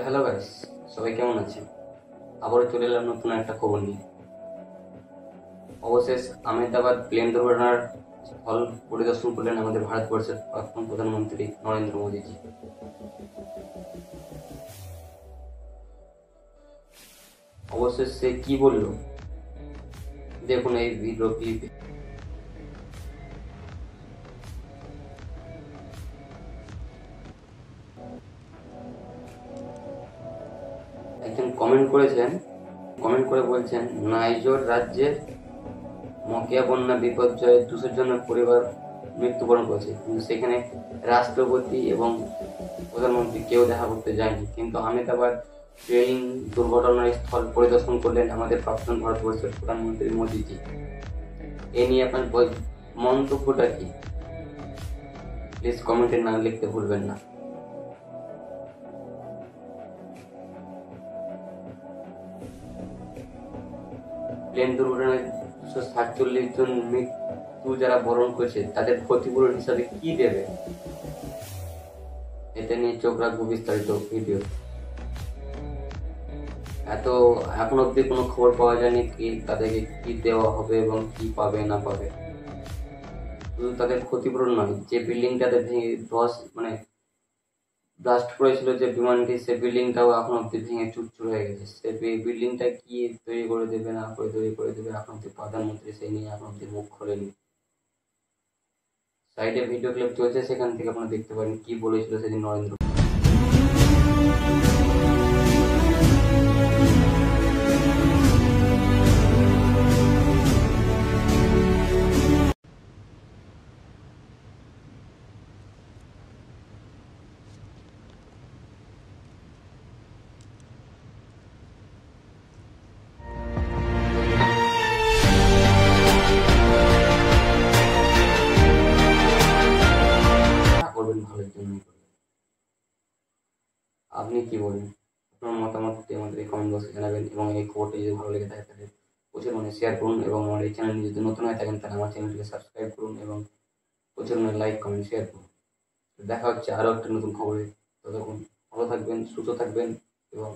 Hello guys, সবাই কেমন আছেন? আবারও চলে এলাম নতুন একটা খবর নিয়ে। অবশেষ আহমেদাবাদ প্লেন দুর্ঘটনার স্থল পরিদর্শন করলেন আমাদের ভারতবর্ষের প্রাক্তন প্রধানমন্ত্রী নরেন্দ্র মোদীজি। অবশেষ সে কি বলল দেখুন এই ভিডিও ক্লিপে। একজন কমেন্ট করে বলছেন, নাইজর রাজ্যের মকিয়া বন্যা বিপর্যয়ে 200 জনের পরিবার মৃত্যুবরণ করেছে, কিন্তু সেখানে রাষ্ট্রপতি এবং প্রধানমন্ত্রী কেউ দেখা করতে যায়নি। কিন্তু আহমেদাবাদ ট্রেন দুর্ঘটনার স্থল পরিদর্শন করলেন আমাদের প্রাক্তন ভারতবর্ষের প্রধানমন্ত্রী মোদীজি। এ নিয়ে আপনার মন্তব্যটা কি? প্লিজ কমেন্টে না লিখতে ভুলবেন না। প্লেন দুর্ঘটনায় 247 জন মৃত্যু যারা বরণ করেছে তাদের ক্ষতিপূরণ হিসাবে কি দেবে, এতে নিয়ে চোখ রাখবো বিস্তারিত ভিডিও। এখন অব্দি কোনো খবর পাওয়া যায়নি কি তাদেরকে কি দেওয়া হবে এবং কি পাবে না পাবে। শুধু তাদের ক্ষতিপূরণ নয়, যে বিল্ডিংটাতে ভেঙে ব্লাস্ট করেছিল যে বিমানটি, সে বিল্ডিংটাও এখন অব্দি ভেঙে চুরচুর হয়ে গেছে। সে বিল্ডিংটা কি তৈরি করে দেবে না তৈরি করে দেবে এখন অব্দি প্রধানমন্ত্রী সেই নিয়ে এখন অব্দি মুখ খোলেনি। সাইডে ভিডিও ক্লিপ চলছে, সেখান থেকে আপনারা দেখতে পারেন কি বলেছিল সেদিন নরেন্দ্র। করবেন ভালোর জন্যই করবেন। আপনি কি বলেন? আপনার মতামত আমাদের এই কমেন্ট বক্সে জানাবেন, এবং এই খবরটি যদি ভালো লেগে থাকে তাহলে প্রচুর শেয়ার করুন, এবং আমার এই চ্যানেল যদি নতুন হয়ে থাকেন তাহলে আমার চ্যানেলটিকে সাবস্ক্রাইব করুন এবং প্রচুর লাইক কমেন্ট শেয়ার করুন। দেখা হচ্ছে আরও একটা নতুন খবরে। ততক্ষণ ভালো থাকবেন, সুস্থ থাকবেন এবং